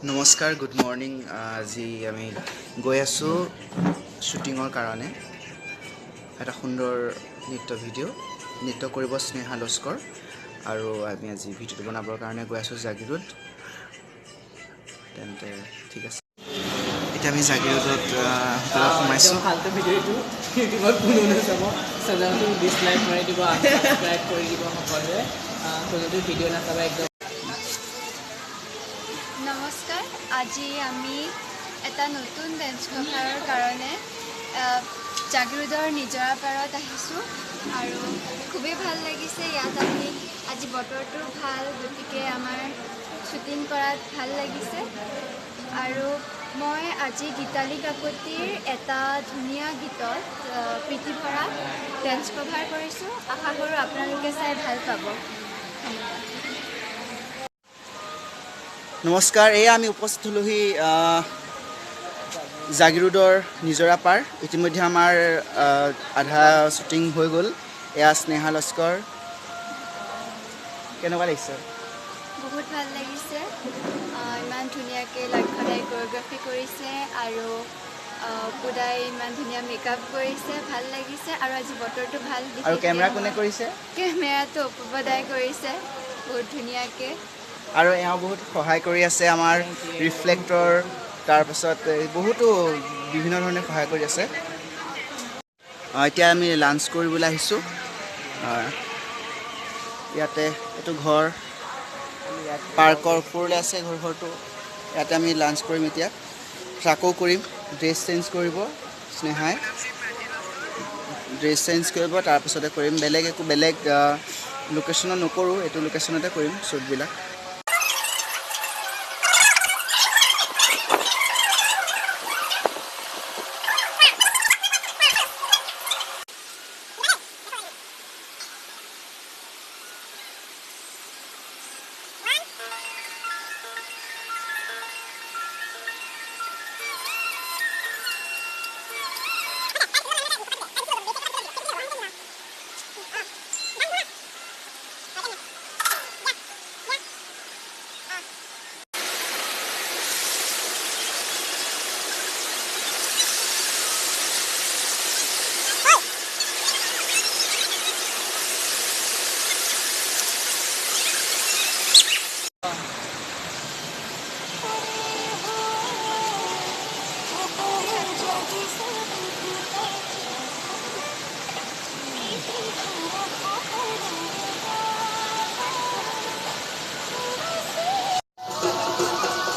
নমস্কাৰ, good morning. আজি আমি গৈ আছোঁ শ্বুটিঙৰ কাৰণে। এটা সুন্দৰ নৃত্য কৰিব স্নেহা লস্কৰ, আৰু আমি আজি ভিডিঅ'টো বনাবৰ কাৰণে গৈ আছোঁ জাগিৰোড। তেন্তে ঠিক আছে, এতিয়া আমি জাগিৰোডত হোটেলত সোমাইছোঁ। ভালকৈ ভিডিঅ'টো ইউটিউবত কোনো নাচাব, চেনেলটো ডিছলাইক মাৰি দিব, ছাবস্ক্ৰাইব কৰি দিব সকলোৱে। যদি ভিডিঅ' নাচাব একদম। নমস্কাৰ, আজি আমি এটা নতুন ডেন্স প্ৰকাৰৰ কাৰণে জাগিৰোডৰ নিজৰা পাৰত আহিছোঁ আৰু খুবেই ভাল লাগিছে ইয়াত। আমি আজি বতৰটো ভাল, গতিকে আমাৰ শ্বুটিং কৰাত ভাল লাগিছে। আৰু মই আজি গীতালি কাকতিৰ এটা ধুনীয়া গীতত প্ৰীতিভৰা ডেন্স কভাৰ কৰিছোঁ। আশা কৰোঁ আপোনালোকে চাই ভাল পাব। নমস্কাৰ, এয়া আমি উপস্থিত হলোহি জাগিৰোডৰ নিজৰা পাৰ। ইতিমধ্যে আমাৰ আধা শ্বুটিং হৈ গ'ল। এয়া স্নেহা লস্কৰ। কেনেকুৱা লাগিছে? বহুত ভাল লাগিছে। ইমান ধুনীয়াকৈ লক্ষ্যদাই কোৰিঅ'গ্ৰাফি কৰিছে আৰু পুদাই ইমান ধুনীয়া মেকআপ কৰিছে, ভাল লাগিছে। আৰু আজি বতৰটো ভাল। আৰু কেমেৰা কোনে কৰিছে? কেমেৰাটো অপূৰ্বদাই কৰিছে বহুত ধুনীয়াকৈ। আৰু এওঁ বহুত সহায় কৰি আছে আমাৰ ৰিফ্লেক্টৰ, তাৰপাছত বহুতো বিভিন্ন ধৰণে সহায় কৰি আছে। এতিয়া আমি লাঞ্চ কৰিবলৈ আহিছোঁ। ইয়াতে এইটো ঘৰ পাৰ্কৰ ওপৰলৈ আছে ঘৰটো। ইয়াতে আমি লাঞ্চ কৰিম। এতিয়া আকৌ কৰিম, ড্ৰেছ চেঞ্জ কৰিব স্নেহাই, ড্ৰেছ চেঞ্জ কৰিব, তাৰপিছতে কৰিম। বেলেগ লোকেশ্যনত নকৰোঁ, এইটো লোকেশ্যনতে কৰিম শ্বুটবিলাক।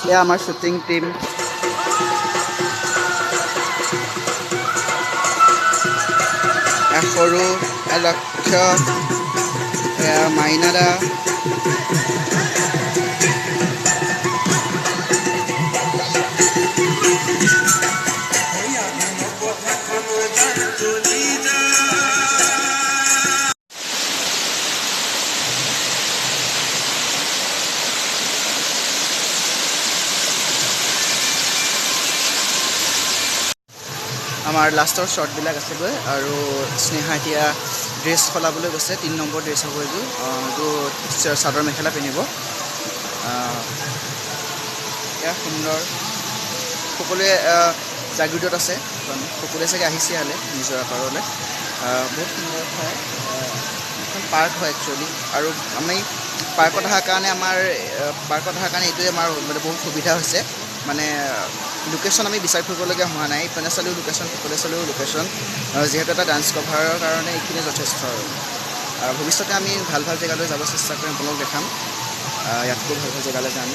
এয়া আমাৰ শ্বুটিং টিম। সৰু লক্ষ্য, এয়া মাইনাদা, আমাৰ লাষ্টৰ শ্বটবিলাক আছেগৈ। আৰু স্নেহা এতিয়া ড্ৰেছ সলাবলৈ গৈছে। 3 নম্বৰ ড্ৰেছ হ'ব এইটো। এইটো চাদৰ মেখেলা পিন্ধিব। এয়া সুন্দৰ। সকলোৱে জাগিৰোডত আছে, সকলোৱে চাগে আহিছে ইয়ালৈ নিজৰা পাৰলৈ। বহুত সুন্দৰ ঠাই, এখন পাৰ্ক হয় একচুৱেলি। আৰু আমি পাৰ্কত অহাৰ কাৰণে এইটোৱে আমাৰ মানে বহুত সুবিধা হৈছে। মানে লোকেশ্যন আমি বিচাৰি ফুৰিবলগীয়া হোৱা নাই। ইফালে চালেও লোকেশ্যন, সিফালে চালেও লোকেশ্যন। যিহেতু এটা ডান্স কভাৰৰ কাৰণে এইখিনি যথেষ্ট। আৰু ভৱিষ্যতে আমি ভাল ভাল জেগালৈ যাব চেষ্টা কৰিম, আপোনালোকক দেখাম। ইয়াতকৈ ভাল ভাল জেগালৈ যাম।